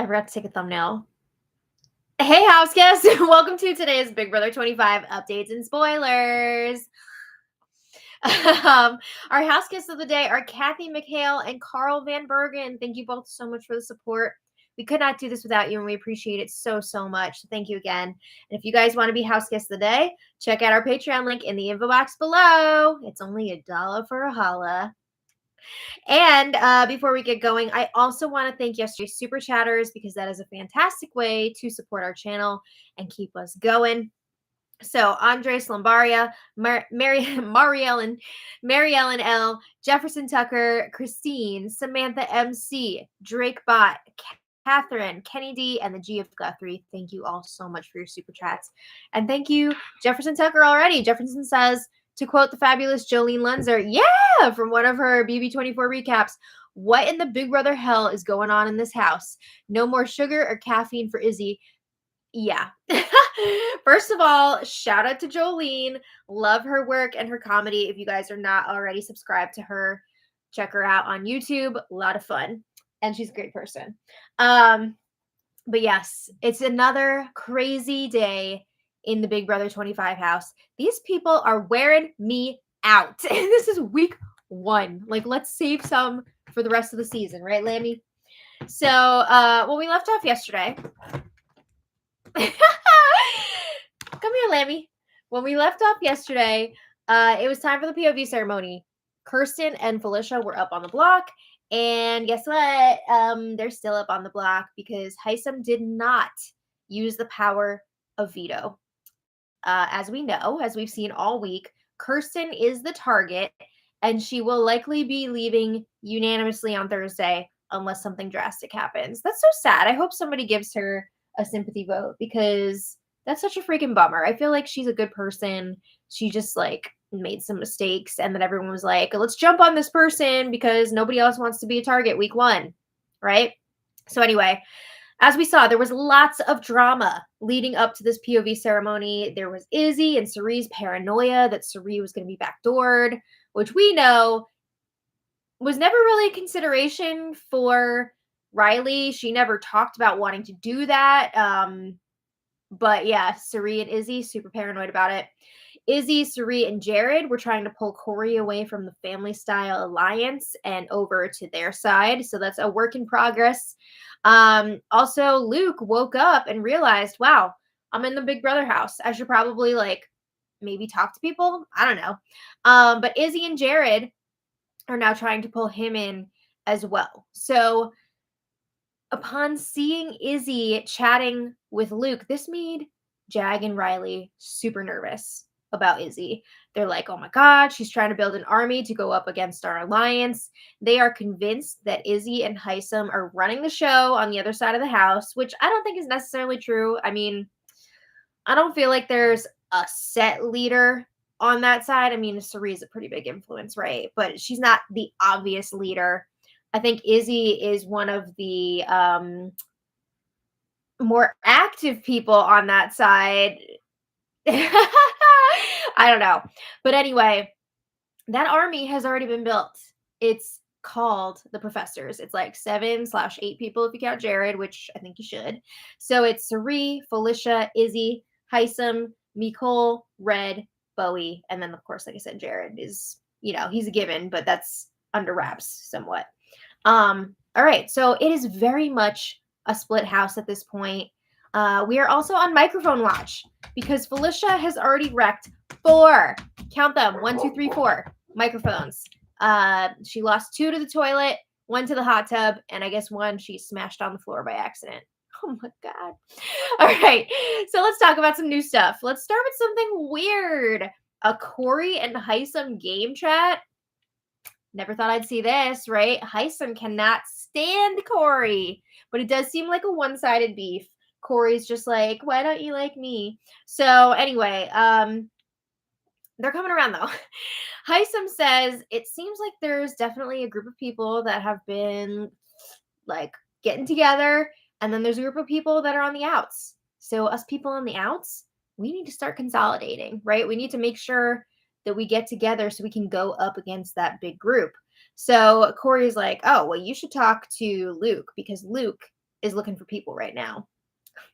I forgot to take a thumbnail. Hey, house guests! Welcome to today's Big Brother 25 updates and spoilers. Our house guests of the day are Kathy McHale and Carl Van Bergen. Thank you both so much for the support. We could not do this without you, and we appreciate it so much. So thank you again. And if you guys want to be house guests of the day, check out our Patreon link in the info box below. It's only $1 for a holla. And before we get going, I also want to thank yesterday's super chatters because that is a fantastic way to support our channel and keep us going. So Andres Lombaria, Mariellen L, Jefferson Tucker, Christine, Samantha MC, Drake Bot, Catherine, Kenny D, and the G of Guthrie. Thank you all so much for your super chats. And thank you, Jefferson Tucker, already. Jefferson says, to quote the fabulous Jolene Lenzer, yeah, from one of her BB24 recaps, what in the Big Brother hell is going on in this house? No more sugar or caffeine for Izzy. Yeah. First of all, shout out to Jolene. Love her work and her comedy. If you guys are not already subscribed to her, check her out on YouTube. A lot of fun. And she's a great person. But yes, it's another crazy day in the Big Brother 25 house. These people are wearing me out. And this is week 1. Like, let's save some for the rest of the season, right, Lammy? So, when we left off yesterday... Come here, Lammy. When we left off yesterday, it was time for the POV ceremony. Kirsten and Felicia were up on the block. And guess what? They're still up on the block because Heisum did not use the power of veto. As we know, as we've seen all week, Kirsten is the target, and she will likely be leaving unanimously on Thursday unless something drastic happens. That's so sad. I hope somebody gives her a sympathy vote because that's such a freaking bummer. I feel like she's a good person. She just like made some mistakes, and then everyone was like, let's jump on this person because nobody else wants to be a target week 1, right? So anyway, as we saw, there was lots of drama leading up to this POV ceremony. There was Izzy and Cirie's paranoia that Cirie was going to be backdoored, which we know was never really a consideration for Riley. She never talked about wanting to do that. But yeah, Cirie and Izzy, super paranoid about it. Izzy, Cirie, and Jared were trying to pull Corey away from the family style alliance and over to their side. So that's a work in progress. Also, Luke woke up and realized, wow, I'm in the Big Brother house. I should probably like maybe talk to people. I don't know. But Izzy and Jared are now trying to pull him in as well. So upon seeing Izzy chatting with Luke, this made Jag and Riley super nervous about Izzy. They're like, oh my God, she's trying to build an army to go up against our alliance. They are convinced that Izzy and Heisum are running the show on the other side of the house, which I don't think is necessarily true. I mean, I don't feel like there's a set leader on that side. I mean, Cirie's a pretty big influence, right? But she's not the obvious leader. I think Izzy is one of the more active people on that side. I don't know. But anyway, that army has already been built. It's called the Professors. It's like 7/8 people if you count Jared, which I think you should. So it's Cirie, Felicia, Izzy, Heisum, Nicole, Red, Bowie, and then of course, like I said, Jared is, he's a given, but that's under wraps somewhat. All right, so it is very much a split house at this point. We are also on microphone watch because Felicia has already wrecked 4, count them, 1, 2, 3, 4 microphones. She lost 2 to the toilet, 1 to the hot tub, and I guess 1 she smashed on the floor by accident. Oh my God. All right, so let's talk about some new stuff. Let's start with something weird. A Corey and Heisum game chat. Never thought I'd see this, right? Heisum cannot stand Corey, but it does seem like a one-sided beef. Corey's just like, why don't you like me? So anyway, they're coming around though. Heisum says it seems like there's definitely a group of people that have been like getting together, and then there's a group of people that are on the outs. So us people on the outs, we need to start consolidating, right? We need to make sure that we get together so we can go up against that big group. So Corey's like, oh, well, you should talk to Luke because Luke is looking for people right now.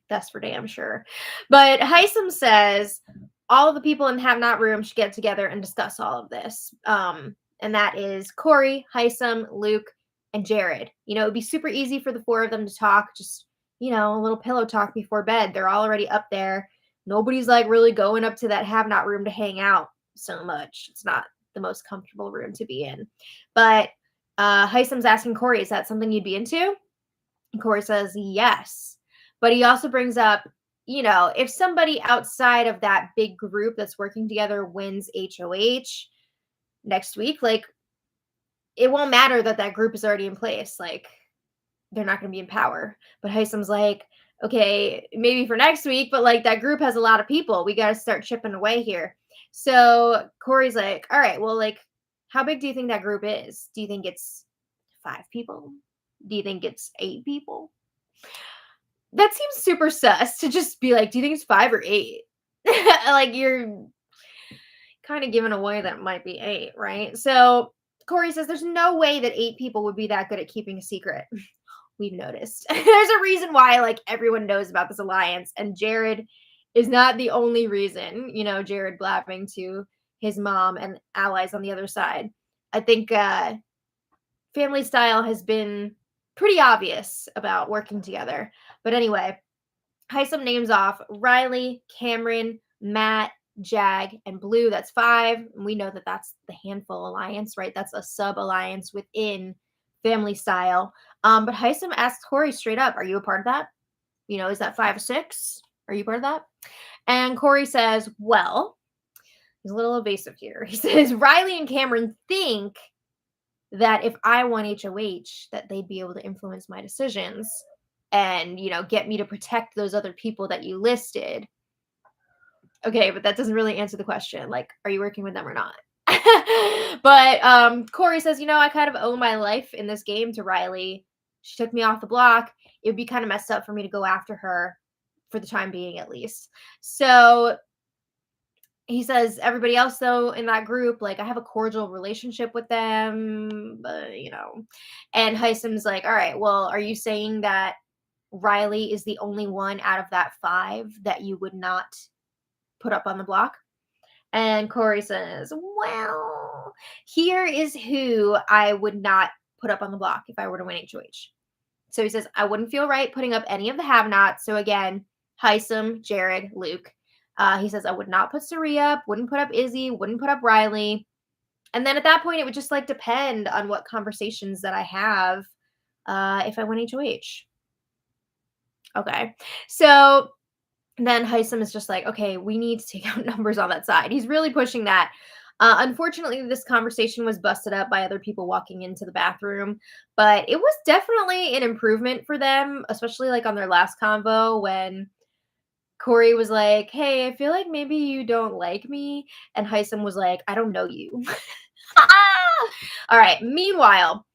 That's for damn sure. But Heisum says all of the people in the have not room should get together and discuss all of this. And that is Corey, Heisum, Luke, and Jared. It'd be super easy for the four of them to talk, just, a little pillow talk before bed. They're already up there. Nobody's like really going up to that have not room to hang out so much. It's not the most comfortable room to be in. But Heisum's asking Corey, is that something you'd be into? And Corey says yes. But he also brings up, if somebody outside of that big group that's working together wins HOH next week, like, it won't matter that group is already in place. Like, they're not going to be in power. But Heisum's like, okay, maybe for next week, but like that group has a lot of people. We got to start chipping away here. So Corey's like, all right, well, like, how big do you think that group is? Do you think it's 5 people? Do you think it's 8 people? That seems super sus to just be like, do you think it's 5 or 8? Like, you're kind of giving away that might be 8, right? So Corey says there's no way that 8 people would be that good at keeping a secret. We've noticed. There's a reason why, like, everyone knows about this alliance, and Jared is not the only reason. Jared blabbing to his mom and allies on the other side. I think family style has been pretty obvious about working together. But anyway, Heisum names off Riley, Cameron, Matt, Jag, and Blue. That's 5. And we know that that's the Handful Alliance, right? That's a sub-alliance within family style. But Heisum asks Corey straight up, are you a part of that? Is that 5 or 6? Are you part of that? And Corey says, well, he's a little evasive here. He says, Riley and Cameron think that if I won HOH, that they'd be able to influence my decisions and, get me to protect those other people that you listed. Okay, but that doesn't really answer the question. Like, are you working with them or not? But Corey says, I kind of owe my life in this game to Riley. She took me off the block. It would be kind of messed up for me to go after her for the time being, at least. So he says, everybody else, though, in that group, like, I have a cordial relationship with them, but, And Heisum's like, all right, well, are you saying that Riley is the only one out of that 5 that you would not put up on the block? And Corey says, well, here is who I would not put up on the block if I were to win HOH. So he says, I wouldn't feel right putting up any of the have-nots. So again, Heisum, Jared, Luke. He says, I would not put Sari up, wouldn't put up Izzy, wouldn't put up Riley. And then at that point, it would just like depend on what conversations that I have if I win HOH. Okay. So then Heisum is just like, okay, we need to take out numbers on that side. He's really pushing that. Unfortunately, this conversation was busted up by other people walking into the bathroom, but it was definitely an improvement for them, especially like on their last convo when Corey was like, hey, I feel like maybe you don't like me. And Heisum was like, I don't know you. All right. Meanwhile,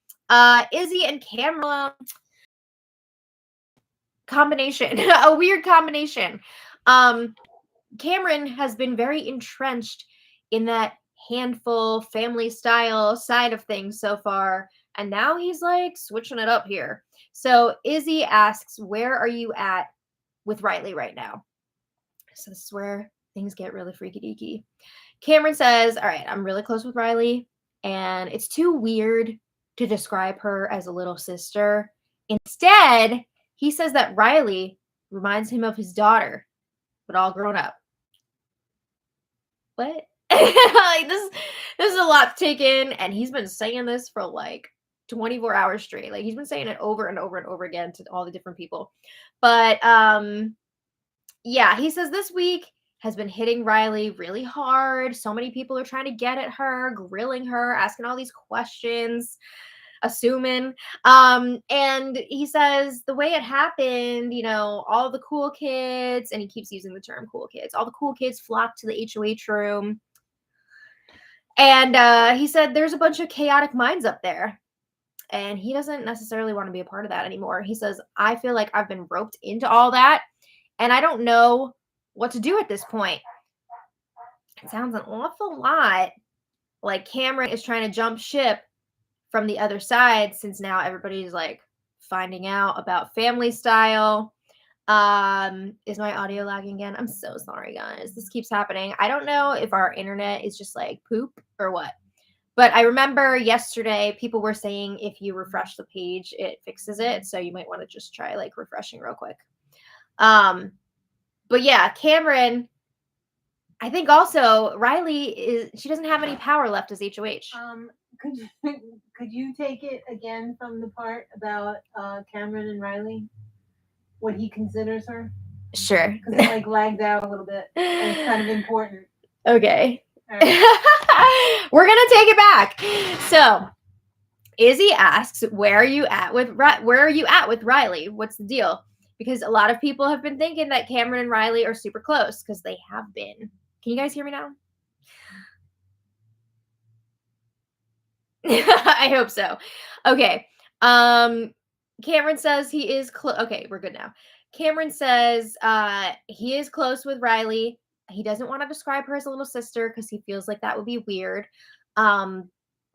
Izzy and Cameron combination, a weird combination. Cameron has been very entrenched in that handful family style side of things so far, and now he's like switching it up here. So Izzy asks, where are you at with Riley right now? So this is where things get really freaky deaky. Cameron says, all right, I'm really close with Riley, and it's too weird to describe her as a little sister. Instead, he says that Riley reminds him of his daughter, but all grown up. What? Like, this is a lot to take in, and he's been saying this for like 24 hours straight. Like, he's been saying it over and over and over again to all the different people. But yeah, he says this week has been hitting Riley really hard. So many people are trying to get at her, grilling her, asking all these questions, assuming. And he says the way it happened, all the cool kids, and he keeps using the term cool kids, all the cool kids flocked to the HOH room. And he said there's a bunch of chaotic minds up there. And he doesn't necessarily want to be a part of that anymore. He says, I feel like I've been roped into all that, and I don't know what to do at this point. It sounds an awful lot like Cameron is trying to jump ship from the other side, since now everybody's like finding out about family style. Is my audio lagging again? I'm so sorry, guys. This keeps happening. I don't know if our internet is just like poop or what. But I remember yesterday people were saying if you refresh the page, it fixes it. So you might want to just try like refreshing real quick. But yeah, Cameron, I think also Riley she doesn't have any power left as HOH. Could you take it again from the part about Cameron and Riley? What he considers her? Sure. Because it like lagged out a little bit. And it's kind of important. Okay. Right. We're gonna take it back. So Izzy asks, where are you at with Riley? What's the deal? Because a lot of people have been thinking that Cameron and Riley are super close because they have been. Can you guys hear me now? I hope so. Okay. Cameron says he is close. Okay, we're good now. Cameron says he is close with Riley. He doesn't want to describe her as a little sister because he feels like that would be weird. But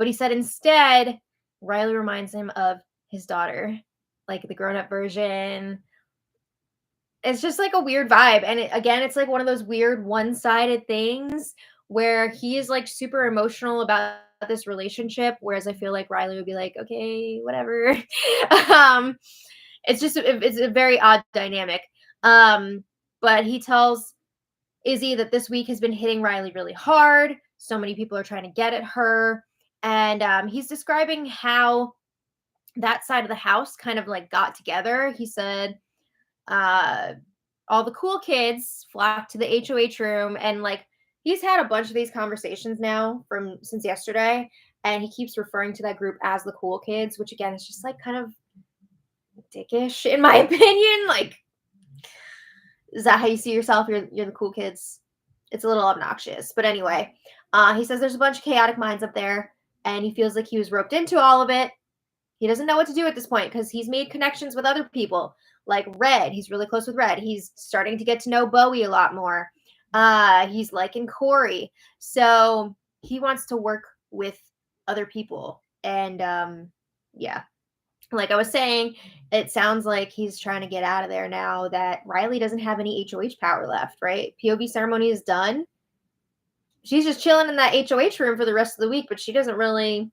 he said instead, Riley reminds him of his daughter, like the grown-up version. It's just like a weird vibe. And again, it's like one of those weird one-sided things where he is like super emotional about this relationship, whereas I feel like Riley would be like, okay, whatever. It's a very odd dynamic. But he tells Izzy that this week has been hitting Riley really hard. So many people are trying to get at her. And he's describing how that side of the house kind of like got together. He said, all the cool kids flocked to the HOH room, and like he's had a bunch of these conversations now since yesterday, and he keeps referring to that group as the cool kids, which again is just like kind of dickish in my opinion. Like, is that how you see yourself? You're the cool kids. It's a little obnoxious, but anyway, he says there's a bunch of chaotic minds up there, and he feels like he was roped into all of it. He doesn't know what to do at this point because he's made connections with other people. Like Red, he's really close with Red. He's starting to get to know Bowie a lot more. He's liking Corey. So he wants to work with other people. And yeah, like I was saying, it sounds like he's trying to get out of there now that Riley doesn't have any HOH power left, right? POV ceremony is done. She's just chilling in that HOH room for the rest of the week, but she doesn't really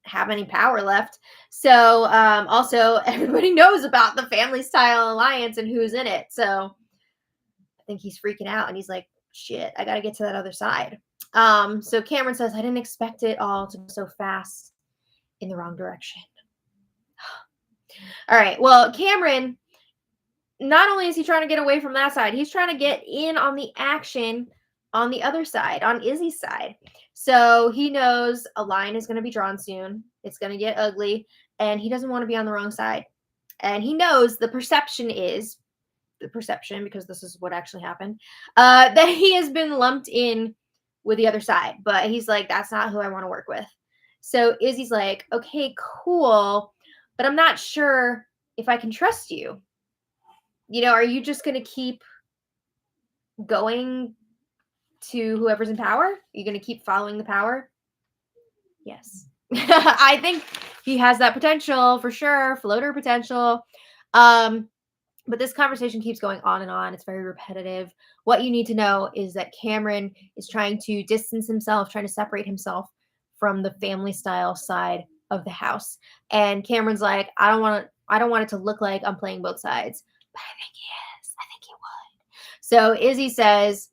have any power left. So also everybody knows about the family style alliance and who's in it. So I think he's freaking out and he's like, shit, I gotta get to that other side. So Cameron says, I didn't expect it all to go so fast in the wrong direction. All right, well, Cameron, not only is he trying to get away from that side, he's trying to get in on the action on the other side, on Izzy's side. So he knows a line is going to be drawn soon. It's going to get ugly, and he doesn't want to be on the wrong side. And he knows the perception, because this is what actually happened, that he has been lumped in with the other side. But he's like, that's not who I want to work with. So Izzy's like, okay, cool, but I'm not sure if I can trust you. You know, are you just going to keep going to whoever's in power? Are you going to keep following the power? Yes. I think he has that potential for sure, floater potential. But this conversation keeps going on and on. It's very repetitive. What you need to know is that Cameron is trying to distance himself, trying to separate himself from the family style side of the house. And Cameron's like, I don't want it to look like I'm playing both sides. But I think he is. I think he would. So Izzy says,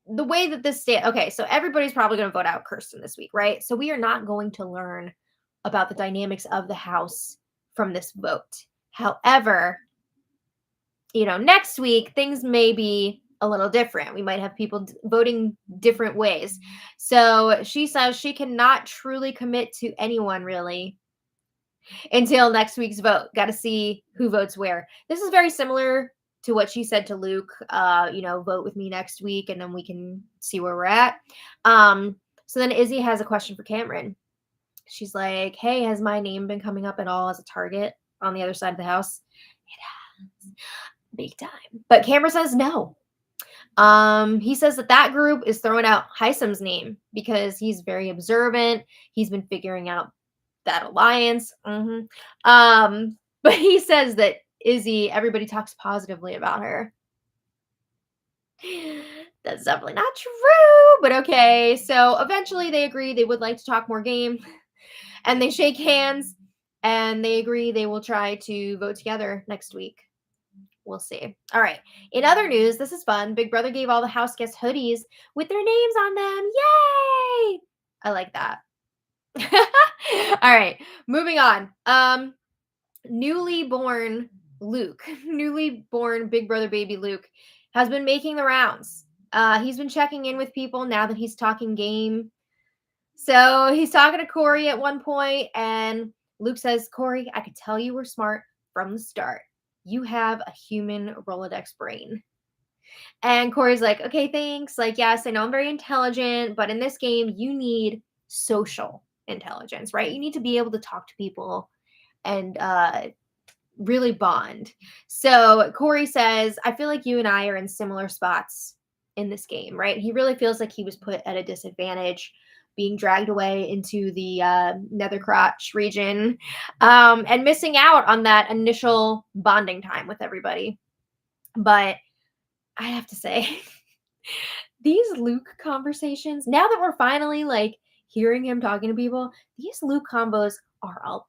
the way that okay, so everybody's probably going to vote out Kirsten this week, right? So we are not going to learn about the dynamics of the house from this vote. However, you know, next week, things may be a little different. We might have people voting different ways. So she says she cannot truly commit to anyone, really, until next week's vote. Got to see who votes where. This is very similar to what she said to Luke, vote with me next week and then we can see where we're at. So then Izzy has a question for Cameron. She's like, hey, has my name been coming up at all as a target on the other side of the house? It has. Big time. But Cameron says no. He says that group is throwing out Heisum's name because he's very observant. He's been figuring out that alliance. But he says that Izzy, everybody talks positively about her. That's definitely not true, but okay. So eventually they agree they would like to talk more game, and they shake hands, and they agree they will try to vote together next week. We'll see. All right. In other news, this is fun. Big Brother gave all the house guests hoodies with their names on them. Yay! I like that. All right. Moving on. Newly born Luke, newly born Big Brother baby Luke, has been making the rounds. He's been checking in with people now that he's talking game. So he's talking to Corey at one point, and Luke says, Corey, I could tell you were smart from the start. You have a human Rolodex brain. And Corey's like, okay, thanks. Like, yes, I know I'm very intelligent, but in this game, you need social intelligence, right? You need to be able to talk to people and really bond. So Corey says, I feel like you and I are in similar spots in this game, right? He really feels like he was put at a disadvantage being dragged away into the nether crotch region and missing out on that initial bonding time with everybody. But I have to say, these Luke conversations, now that we're finally like hearing him talking to people, these Luke combos are a lot.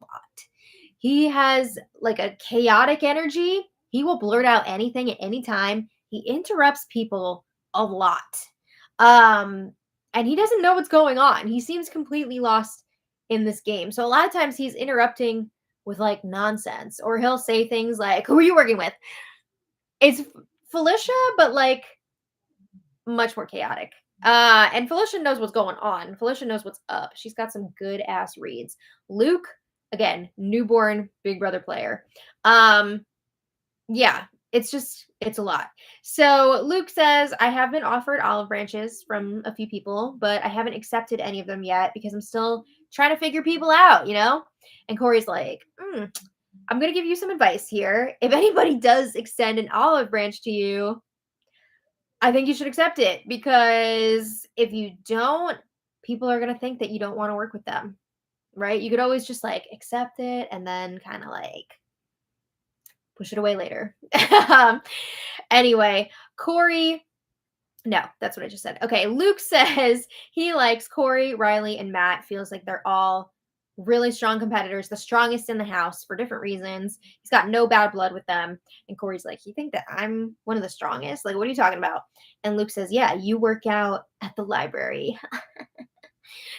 He has like a chaotic energy. He will blurt out anything at any time. He interrupts people a lot. And he doesn't know what's going on. He seems completely lost in this game. So a lot of times he's interrupting with like nonsense, or he'll say things like, who are you working with? It's Felicia, but like much more chaotic. And Felicia knows what's going on. Felicia knows what's up. She's got some good ass reads. Luke, again, newborn Big Brother player. Yeah, it's a lot. So Luke says, I have been offered olive branches from a few people, but I haven't accepted any of them yet because I'm still trying to figure people out, you know? And Corey's like, I'm going to give you some advice here. If anybody does extend an olive branch to you, I think you should accept it, because if you don't, people are going to think that you don't want to work with them, right? You could always just like accept it and then kind of like push it away later. Anyway, Corey, no, that's what I just said. Okay, Luke says he likes Corey, Riley, and Matt, feels like they're all really strong competitors, the strongest in the house for different reasons. He's got no bad blood with them. And Corey's like, you think that I'm one of the strongest? Like, what are you talking about? And Luke says, yeah, you work out at the library.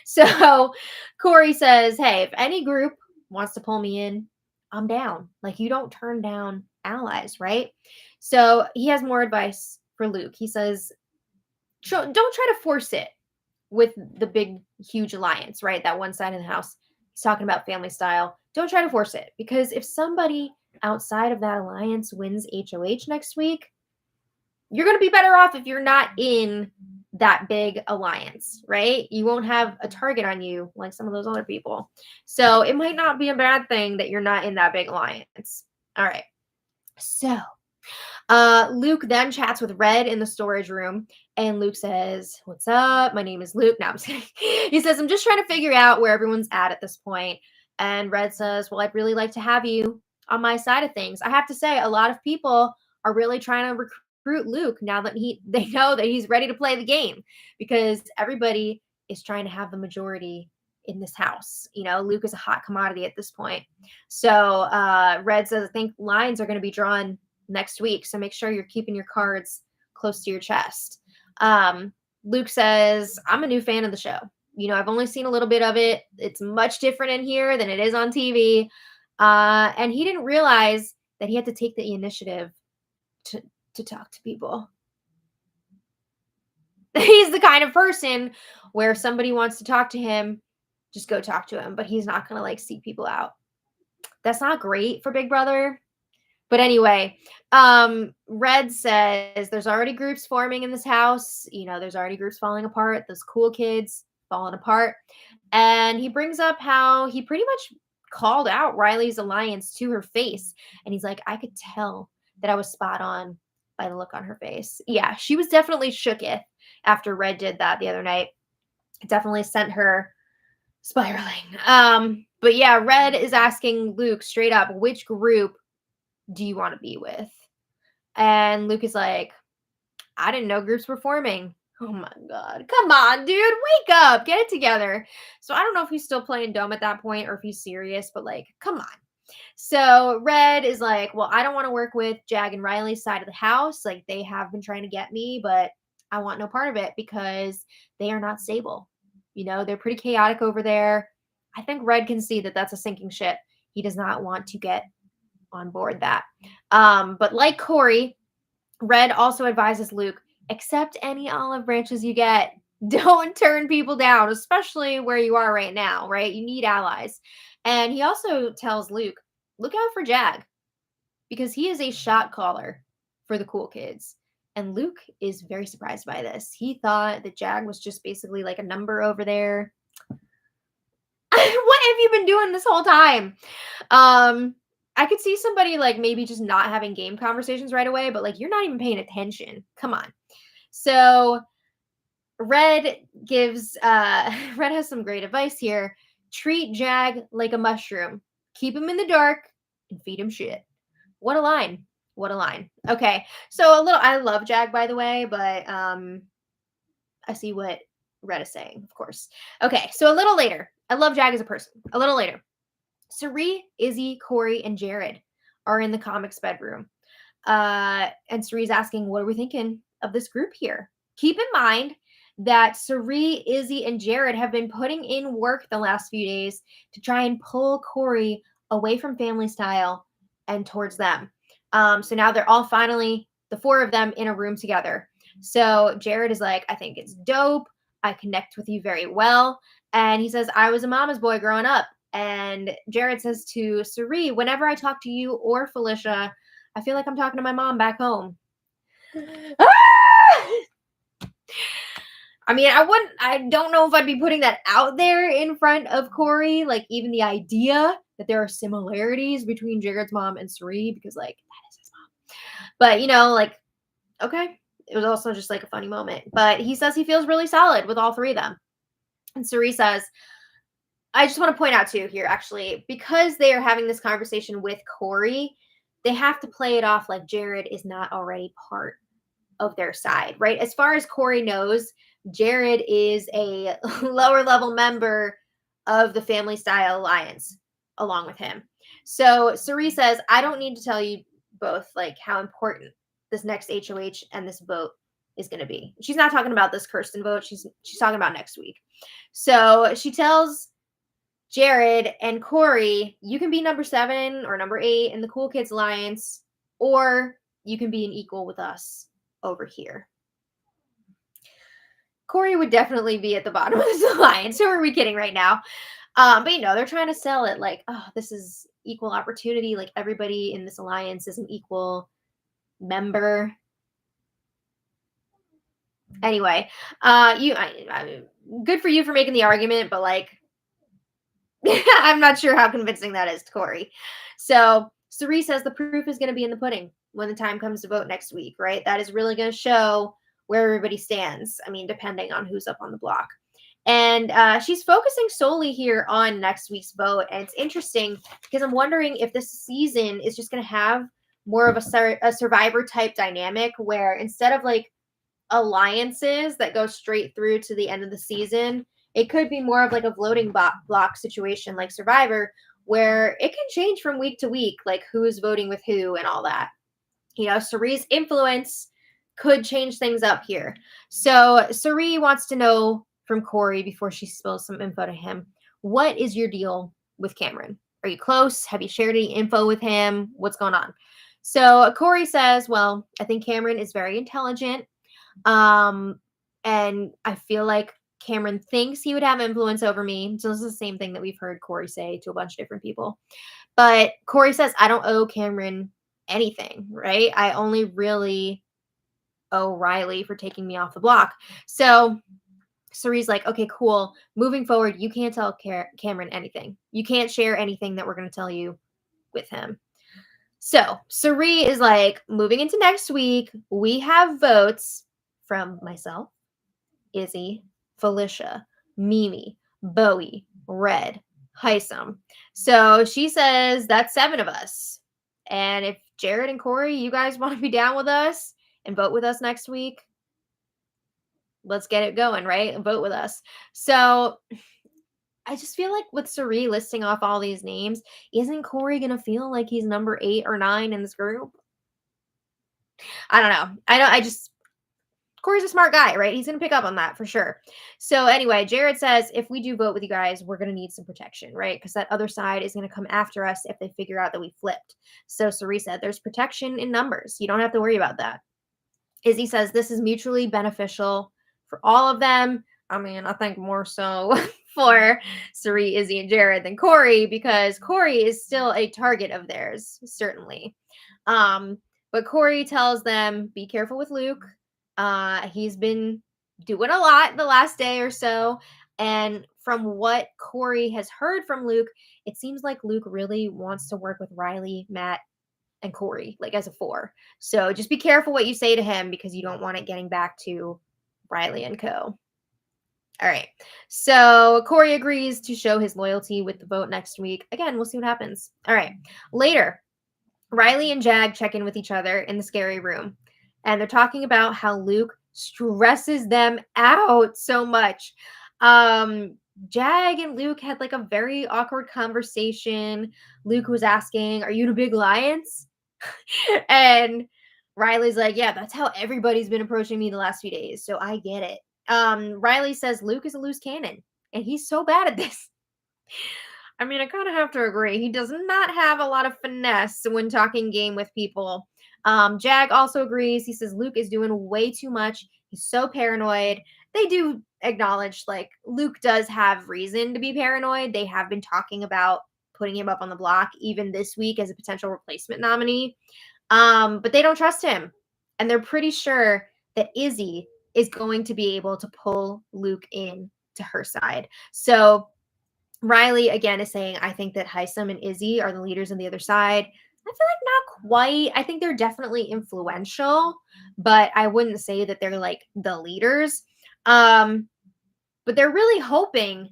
So Corey says, hey, if any group wants to pull me in, I'm down. Like, you don't turn down allies, right? So he has more advice for Luke. He says, don't try to force it with the big, huge alliance, right? That one side of the house. He's talking about family style. Don't try to force it, because if somebody outside of that alliance wins HOH next week, you're going to be better off if you're not in that big alliance, right? You won't have a target on you like some of those other people. So it might not be a bad thing that you're not in that big alliance. All right. So Luke then chats with Red in the storage room, and Luke says, what's up? My name is Luke. No, I'm just kidding. He says, I'm just trying to figure out where everyone's at this point. And Red says, well, I'd really like to have you on my side of things. I have to say, a lot of people are really trying to recruit Luke now that they know that he's ready to play the game, because everybody is trying to have the majority in this house. You know, Luke is a hot commodity at this point. So Red says, I think lines are going to be drawn next week, so make sure you're keeping your cards close to your chest. Luke says, I'm a new fan of the show. You know, I've only seen a little bit of it. It's much different in here than it is on TV. And he didn't realize that he had to take the initiative to talk to people. He's the kind of person where somebody wants to talk to him, just go talk to him, but he's not going to like seek people out. That's not great for Big Brother. But anyway, Red says there's already groups forming in this house. You know, there's already groups falling apart. Those cool kids falling apart. And he brings up how he pretty much called out Riley's alliance to her face. And he's like, I could tell that I was spot on by the look on her face. Yeah, she was definitely shooketh after Red did that the other night. It definitely sent her spiraling. But yeah, Red is asking Luke straight up, which group do you want to be with? And Luke is like, I didn't know groups were forming. Oh my god. Come on, dude. Wake up. Get it together. So I don't know if he's still playing dumb at that point or if he's serious, but like, come on. So Red is like, well, I don't want to work with Jag and Riley's side of the house. Like, they have been trying to get me, but I want no part of it because they are not stable. You know, they're pretty chaotic over there. I think Red can see that that's a sinking ship. He does not want to get on board that. But like Corey, Red also advises Luke, accept any olive branches you get. Don't turn people down, especially where you are right now, right? You need allies. And he also tells Luke, look out for Jag because he is a shot caller for the cool kids. And Luke is very surprised by this. He thought that Jag was just basically like a number over there. What have you been doing this whole time? I could see somebody like maybe just not having game conversations right away, but like you're not even paying attention. Come on. So Red gives Red has some great advice here. Treat Jag like a mushroom. Keep him in the dark and feed him shit. What a line. What a line. Okay. So I love Jag, by the way, but I see what Red is saying, of course. Okay, so a little later. I love Jag as a person. A little later. Cirie, Izzy, Corey, and Jared are in the comics bedroom. And Cirie's asking, what are we thinking of this group here? Keep in mind that Cirie, Izzy, and Jared have been putting in work the last few days to try and pull Corey away from Family Style and towards them. So now they're all finally, the four of them, in a room together. So Jared is like, I think it's dope. I connect with you very well. And he says, I was a mama's boy growing up. And Jared says to Cirie, whenever I talk to you or Felicia, I feel like I'm talking to my mom back home. I mean, I don't know if I'd be putting that out there in front of Corey, like even the idea that there are similarities between Jared's mom and Cirie, because like that is his mom. But you know, like, okay. It was also just like a funny moment. But he says he feels really solid with all three of them. And Cirie says, I just want to point out too here, actually, because they are having this conversation with Corey, they have to play it off like Jared is not already part of their side, right? As far as Corey knows, Jared is a lower level member of the Family Style Alliance along with him. So Cirie says, I don't need to tell you both like how important this next HOH and this vote is going to be. She's not talking about this Kirsten vote. She's talking about next week. So she tells Jared and Corey, you can be number 7 or number 8 in the Cool Kids Alliance, or you can be an equal with us over here. Corey would definitely be at the bottom of this alliance. Who are we kidding right now? But you know, they're trying to sell it like, oh, this is equal opportunity. Like everybody in this alliance is an equal member. Anyway, good for you for making the argument, but like, I'm not sure how convincing that is to Corey. So Cirie says the proof is going to be in the pudding when the time comes to vote next week, right? That is really going to show where everybody stands. I mean, depending on who's up on the block. And she's focusing solely here on next week's vote. And it's interesting because I'm wondering if this season is just going to have more of a survivor type dynamic where instead of like alliances that go straight through to the end of the season, it could be more of like a voting block situation like Survivor, where it can change from week to week, like who's voting with who and all that. You know, Cirie's influence could change things up here. So Cirie wants to know from Corey before she spills some info to him, what is your deal with Cameron? Are you close? Have you shared any info with him? What's going on? So Corey says, well, I think Cameron is very intelligent. And I feel like Cameron thinks he would have influence over me. So this is the same thing that we've heard Corey say to a bunch of different people. But Corey says, I don't owe Cameron anything, right? I only really owe Riley for taking me off the block. So Cirie's like, okay, cool. Moving forward, you can't tell Cameron anything. You can't share anything that we're going to tell you with him. So Cirie is like, moving into next week, we have votes from myself, Izzy, Felicia, Mimi, Bowie, Red, Heisum. So she says that's 7 of us. And if Jared and Corey, you guys want to be down with us and vote with us next week, let's get it going, right? Vote with us. So I just feel like with Suri listing off all these names, isn't Corey gonna feel like he's number 8 or 9 in this group? I don't know. I just Corey's a smart guy, right? He's gonna pick up on that for sure. So anyway, Jared says if we do vote with you guys, we're gonna need some protection, right? Because that other side is gonna come after us if they figure out that we flipped. So Suri said there's protection in numbers. You don't have to worry about that. Izzy says this is mutually beneficial for all of them. I mean, I think more so for Suri, Izzy, and Jared than Corey, because Corey is still a target of theirs, certainly. But Corey tells them, be careful with Luke. He's been doing a lot the last day or so. And from what Corey has heard from Luke, it seems like Luke really wants to work with Riley, Matt, and Corey, like as a 4. So just be careful what you say to him because you don't want it getting back to Riley and co. All right. So Corey agrees to show his loyalty with the vote next week. Again, we'll see what happens. All right. Later, Riley and Jag check in with each other in the scary room. And they're talking about how Luke stresses them out so much. Jag and Luke had like a very awkward conversation. Luke was asking, "Are you the big lions?" And Riley's like, "Yeah, that's how everybody's been approaching me the last few days, so I get it." Riley says Luke is a loose cannon, and he's so bad at this. I mean, I kind of have to agree. He does not have a lot of finesse when talking game with people. Jag also agrees. He says Luke is doing way too much. He's so paranoid. They do acknowledge, like, Luke does have reason to be paranoid. They have been talking about putting him up on the block even this week as a potential replacement nominee. But they don't trust him. And they're pretty sure that Izzy is going to be able to pull Luke in to her side. So Riley again is saying, I think that Heisum and Izzy are the leaders on the other side. I feel like not quite. I think they're definitely influential, but I wouldn't say that they're like the leaders. But they're really hoping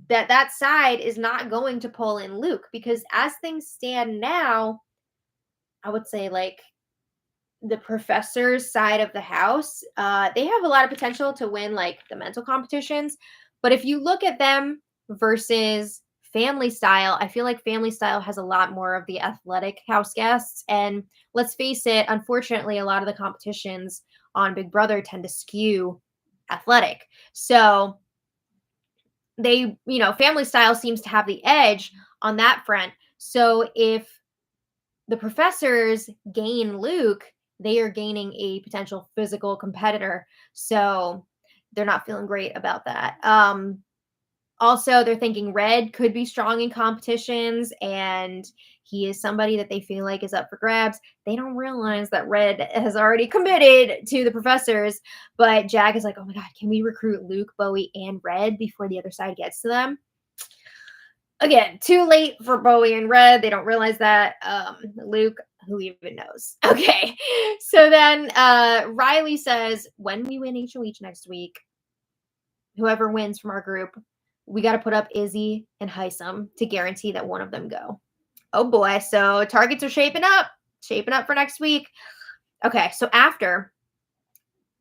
that that side is not going to pull in Luke because as things stand now, I would say like the professor's side of the house, they have a lot of potential to win like the mental competitions. But if you look at them versus family style, I feel like family style has a lot more of the athletic house guests. And let's face it, unfortunately, a lot of the competitions on Big Brother tend to skew athletic. So they, family style seems to have the edge on that front. So if the professors gain Luke, they are gaining a potential physical competitor. So they're not feeling great about that. Also, they're thinking Red could be strong in competitions and he is somebody that they feel like is up for grabs. They don't realize that Red has already committed to the professors, but Jag is like, oh my God, can we recruit Luke, Bowie, and Red before the other side gets to them? Again, too late for Bowie and Red. They don't realize that. Luke, who even knows? Okay. So then Riley says, when we win HOH next week, whoever wins from our group, we got to put up Izzy and Heisum to guarantee that one of them go. Oh boy. So targets are shaping up for next week. Okay. So after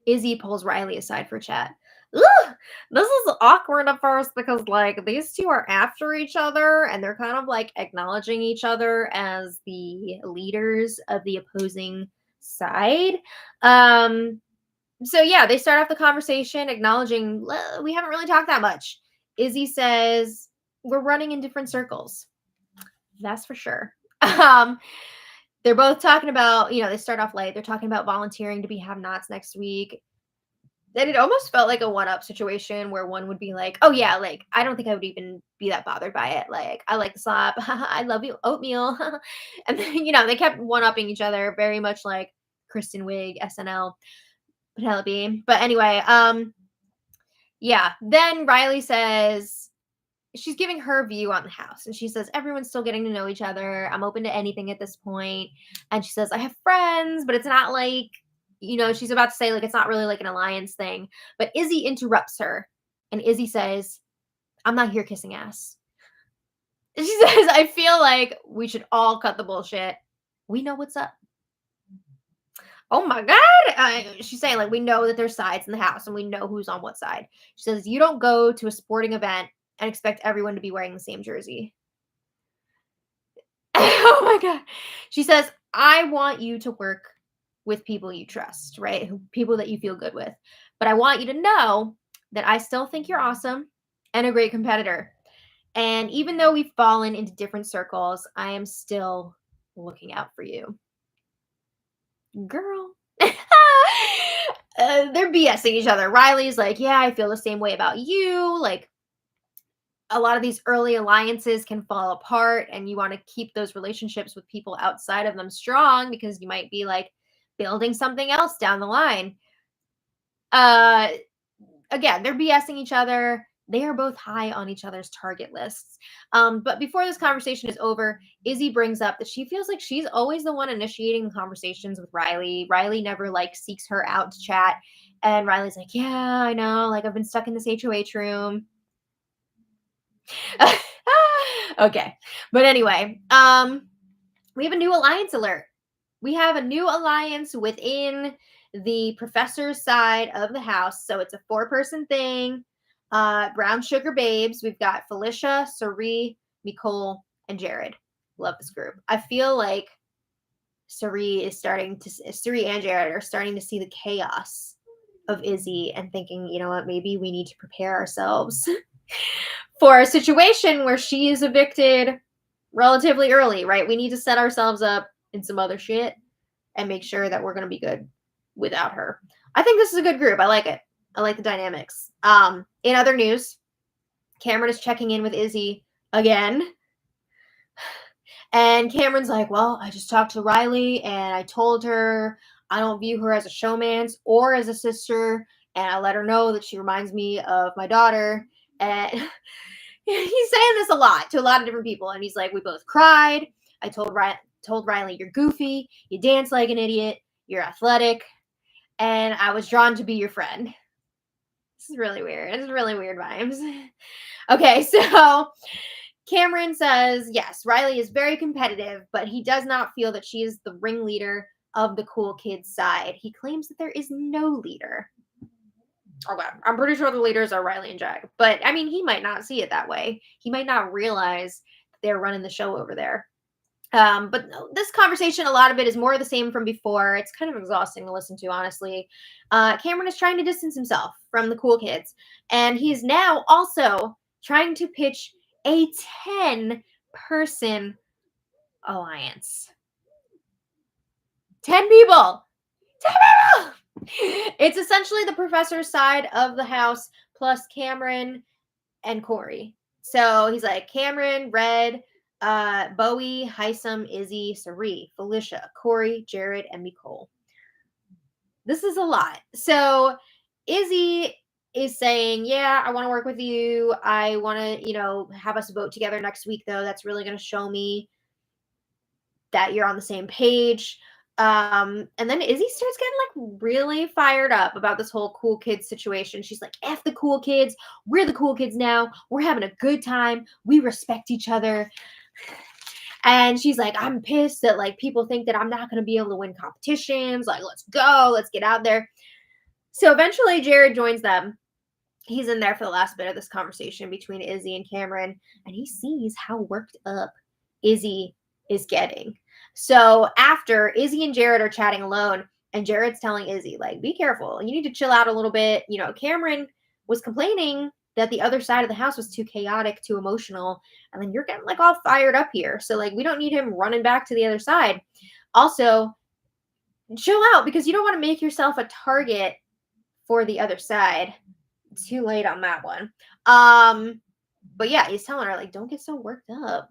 Izzy pulls Riley aside for chat. Ugh, this is awkward at first because like these two are after each other and they're kind of like acknowledging each other as the leaders of the opposing side. So yeah, they start off the conversation acknowledging we haven't really talked that much. Izzy says we're running in different circles. That's for sure. They're both talking about, they start off late. They're talking about volunteering to be have-nots next week. And it almost felt like a one-up situation where one would be like, oh yeah, like, I don't think I would even be that bothered by it. Like, I like the slop. I love you, oatmeal. And then, they kept one-upping each other very much like Kristen Wiig, SNL, Penelope. But anyway, yeah. Then Riley says, she's giving her view on the house and she says everyone's still getting to know each other. I'm open to anything at this point. And she says I have friends, but it's not like, she's about to say like it's not really like an alliance thing. But Izzy interrupts her and Izzy says, I'm not here kissing ass. She says, I feel like we should all cut the bullshit. We know what's up. Oh my God. She's saying, like, we know that there's sides in the house and we know who's on what side. She says, you don't go to a sporting event and expect everyone to be wearing the same jersey. Oh my God. She says, I want you to work with people you trust, right? People that you feel good with. But I want you to know that I still think you're awesome and a great competitor. And even though we've fallen into different circles, I am still looking out for you. Girl. They're BSing each other. Riley's like, yeah, I feel the same way about you. Like, a lot of these early alliances can fall apart, and you want to keep those relationships with people outside of them strong because you might be like building something else down the line. Again, they're BSing each other. They are both high on each other's target lists. But before this conversation is over, Izzy brings up that she feels like she's always the one initiating the conversations with Riley. Riley never like seeks her out to chat. And Riley's like, yeah, I know. Like, I've been stuck in this HOH room. Okay. But anyway, we have a new alliance alert. We have a new alliance within the professor's side of the house. So it's a 4-person thing. Brown Sugar Babes. We've got Felicia, Sari, Nicole, and Jared. Love this group. I feel like Sari and Jared are starting to see the chaos of Izzy and thinking, you know what, maybe we need to prepare ourselves for a situation where she is evicted relatively early, right? We need to set ourselves up in some other shit and make sure that we're going to be good without her. I think this is a good group. I like it. I like the dynamics. In other news, Cameron is checking in with Izzy again. And Cameron's like, well, I just talked to Riley and I told her I don't view her as a showmance or as a sister. And I let her know that she reminds me of my daughter. And he's saying this a lot to a lot of different people. And he's like, we both cried. I told Riley, you're goofy. You dance like an idiot. You're athletic. And I was drawn to be your friend. This is really weird. It's really weird vibes. Okay, so Cameron says, yes, Riley is very competitive, but he does not feel that she is the ringleader of the cool kids side. He claims that there is no leader. Okay, I'm pretty sure the leaders are Riley and Jag. But, I mean, he might not see it that way. He might not realize they're running the show over there. But this conversation, a lot of it is more of the same from before. It's kind of exhausting to listen to, honestly. Cameron is trying to distance himself from the cool kids. And he's now also trying to pitch a 10-person alliance. 10 people! 10 people! It's essentially the professor's side of the house plus Cameron and Corey. So he's like, Cameron, Red, Bowie, Heisum, Izzy, Sari, Felicia, Corey, Jared, and Nicole. This is a lot. So Izzy is saying, yeah, I want to work with you. I want to, have us vote together next week, though. That's really going to show me that you're on the same page. And then Izzy starts getting like really fired up about this whole cool kids situation. She's like, F the cool kids. We're the cool kids now. We're having a good time. We respect each other. And she's like, I'm pissed that like people think that I'm not going to be able to win competitions. Like, let's go. Let's get out there. So eventually Jared joins them. He's in there for the last bit of this conversation between Izzy and Cameron. And he sees how worked up Izzy is getting. So after Izzy and Jared are chatting alone, and Jared's telling Izzy, like, be careful. You need to chill out a little bit. Cameron was complaining that the other side of the house was too chaotic, too emotional. And then you're getting like all fired up here. So like, we don't need him running back to the other side. Also, chill out because you don't want to make yourself a target for the other side. Too late on that one. But yeah, he's telling her like, don't get so worked up.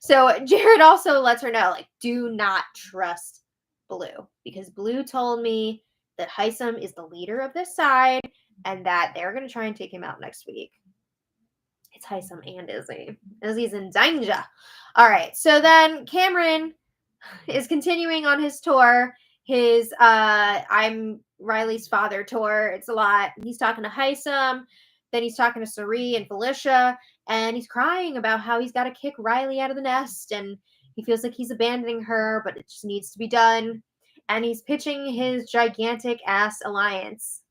So Jared also lets her know, like, do not trust Blue because Blue told me that Heisum is the leader of this side and that they're going to try and take him out next week. It's Heisum and Izzy. Izzy's in danger. All right. So then Cameron is continuing on his tour, his I'm Riley's father tour. It's a lot. He's talking to Heisum. Then he's talking to Sari and Felicia, and he's crying about how he's got to kick Riley out of the nest, and he feels like he's abandoning her, but it just needs to be done. And he's pitching his gigantic ass alliance.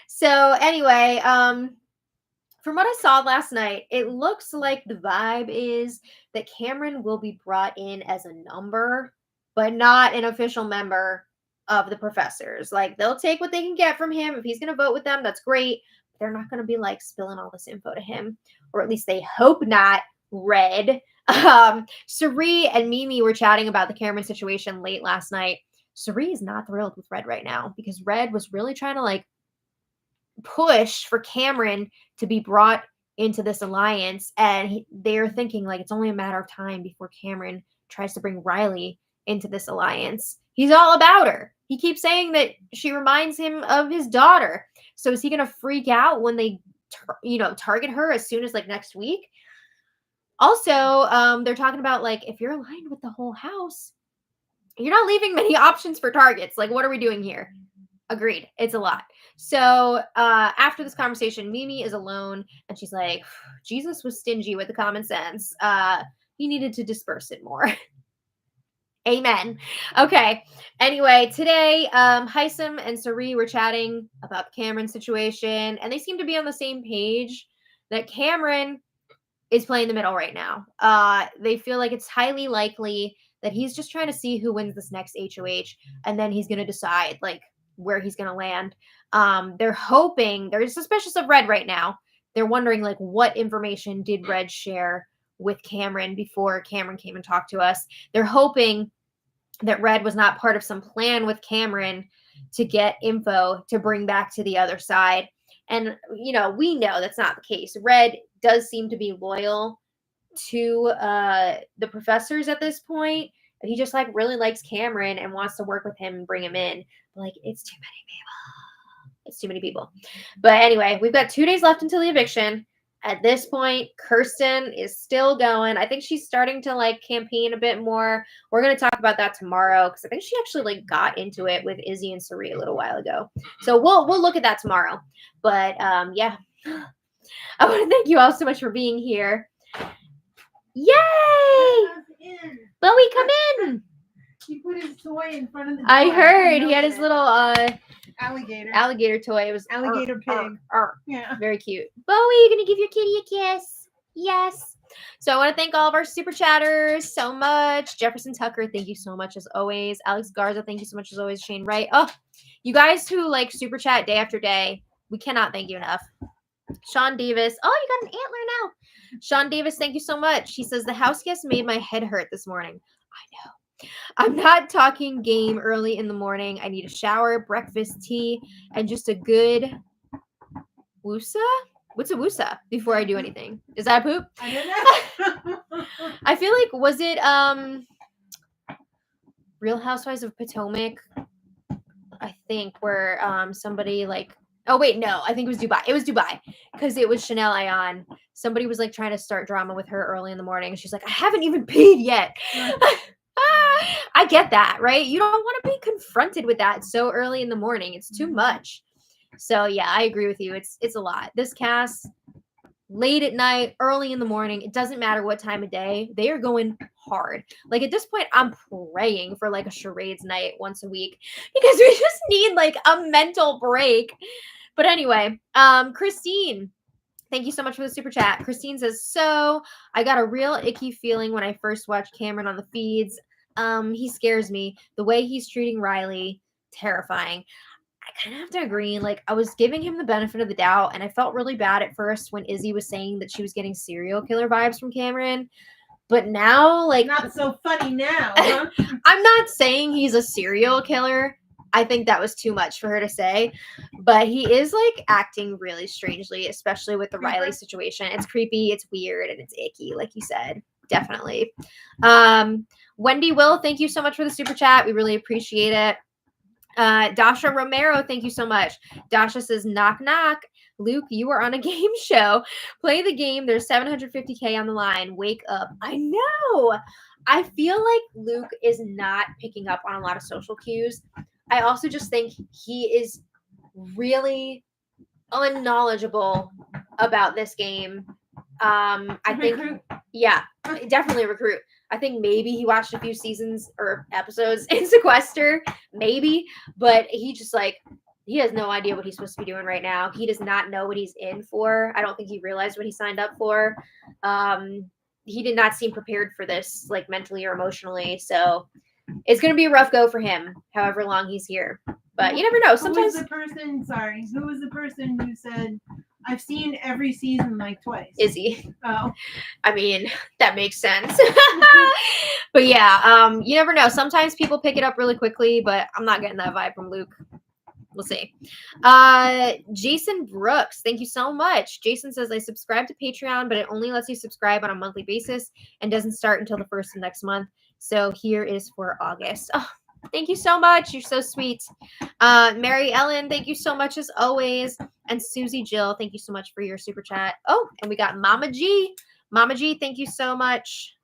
So anyway, from what I saw last night, it looks like the vibe is that Cameron will be brought in as a number, but not an official member of the professors. Like, they'll take what they can get from him. If he's going to vote with them, that's great. They're not going to be like spilling all this info to him, or at least they hope not. Red. Sari and Mimi were chatting about the Cameron situation late last night. Sari is not thrilled with Red right now because Red was really trying to like push for Cameron to be brought into this alliance, and they're thinking like it's only a matter of time before Cameron tries to bring Riley into this alliance. He's all about her. He keeps saying that she reminds him of his daughter. So is he going to freak out when they target her as soon as like next week? Also, they're talking about like if you're aligned with the whole house, you're not leaving many options for targets. Like, what are we doing here? Agreed. It's a lot. So after this conversation, Mimi is alone, and she's like, Jesus was stingy with the common sense. He needed to disperse it more. Amen. Okay. Anyway, today, Heisum and Sari were chatting about the Cameron situation, and they seem to be on the same page that Cameron is playing the middle right now. They feel like it's highly likely that he's just trying to see who wins this next HOH, and then he's going to decide like where he's going to land. They're hoping, they're suspicious of Red right now. They're wondering like what information did Red share with Cameron before Cameron came and talked to us. They're hoping that Red was not part of some plan with Cameron to get info to bring back to the other side. And, we know that's not the case. Red does seem to be loyal to the professors at this point. But he just like really likes Cameron and wants to work with him and bring him in. But, like, it's too many people. It's too many people. But anyway, we've got 2 days left until the eviction. At this point, Kirsten is still going. I think she's starting to like campaign a bit more. We're going to talk about that tomorrow because I think she actually like got into it with Izzy and Sari a little while ago. So we'll look at that tomorrow. But yeah, I want to thank you all so much for being here. Yay! Bowie, come in. He put his toy in front of the door. I heard he had his little alligator toy. It was alligator pig. Yeah, very cute. Bowie, you gonna give your kitty a kiss? Yes. So I want to thank all of our super chatters so much. Jefferson Tucker, thank you so much as always. Alex Garza, thank you so much as always. Shane Wright. Oh, you guys who like super chat day after day, we cannot thank you enough. Sean Davis. Oh, you got an antler now. Sean Davis, thank you so much. He says the house guest made my head hurt this morning. I know. I'm not talking game early in the morning. I need a shower, breakfast, tea, and just a good woosah? What's a woosah before I do anything? Is that a poop? I don't know. I feel like, was it Real Housewives of Potomac? I think where somebody like, oh wait, no, I think it was Dubai. It was Dubai because it was Chanel Ayan. Somebody was like trying to start drama with her early in the morning. She's like, I haven't even peed yet. I get that, right? You don't want to be confronted with that so early in the morning. It's too much. So yeah, I agree with you. It's a lot. This cast, late at night, early in the morning, it doesn't matter what time of day, they are going hard. Like at this point, I'm praying for like a charades night once a week because we just need like a mental break. But anyway, Christine, thank you so much for the super chat. Christine says, so I got a real icky feeling when I first watched Cameron on the feeds. He scares me. The way he's treating Riley, terrifying. I kind of have to agree. Like, I was giving him the benefit of the doubt, and I felt really bad at first when Izzy was saying that she was getting serial killer vibes from Cameron. But now, like... Not so funny now, huh? I'm not saying he's a serial killer. I think that was too much for her to say. But he is, like, acting really strangely, especially with the Riley situation. It's creepy, it's weird, and it's icky, like you said. Definitely. Wendy Will, thank you so much for the super chat. We really appreciate it. Dasha Romero, thank you so much. Dasha says, knock, knock. Luke, you are on a game show. Play the game. There's 750K on the line. Wake up. I know. I feel like Luke is not picking up on a lot of social cues. I also just think he is really unknowledgeable about this game. I think, Recruit. yeah, definitely a recruit. I think maybe he watched a few seasons or episodes in Sequester, maybe, but he just like he has no idea what he's supposed to be doing right now. He does not know what he's in for. I don't think he realized what he signed up for. He did not seem prepared for this, like mentally or emotionally. So it's going to be a rough go for him, however long he's here. But you never know. Sometimes Who was the person who said, I've seen every season like twice? Izzy. Oh. I mean, that makes sense. But yeah, you never know. Sometimes people pick it up really quickly, but I'm not getting that vibe from Luke. We'll see. Jason Brooks, thank you so much. Jason says, I subscribe to Patreon, but it only lets you subscribe on a monthly basis and doesn't start until the 1st of next month. So here is for August. Oh, thank you so much. You're so sweet. Mary Ellen, thank you so much as always. And Susie Jill, thank you so much for your super chat. Oh, and we got Mama G. Mama G, thank you so much.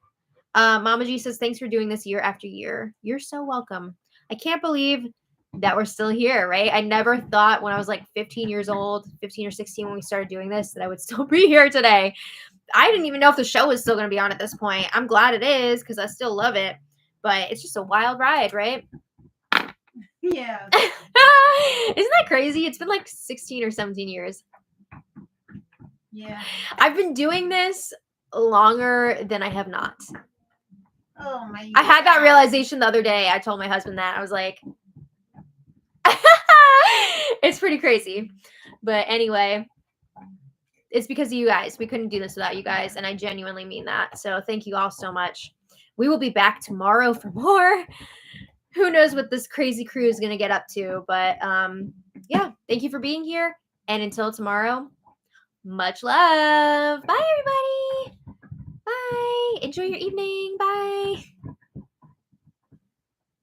Mama G says, thanks for doing this year after year. You're so welcome. I can't believe that we're still here, right? I never thought when I was like 15 years old, 15 or 16 when we started doing this, that I would still be here today. I didn't even know if the show was still going to be on at this point. I'm glad it is because I still love it, but it's just a wild ride, right? Yeah. Isn't that crazy? It's been like 16 or 17 years. Yeah. I've been doing this longer than I have not. Oh my God. I had that realization the other day. I told my husband that. I was like, it's pretty crazy. But anyway, it's because of you guys. We couldn't do this without you guys, and I genuinely mean that. So thank you all so much. We will be back tomorrow for more. Who knows what this crazy crew is going to get up to, but yeah, thank you for being here, and until tomorrow, much love. Bye, everybody. Bye. Enjoy your evening. Bye.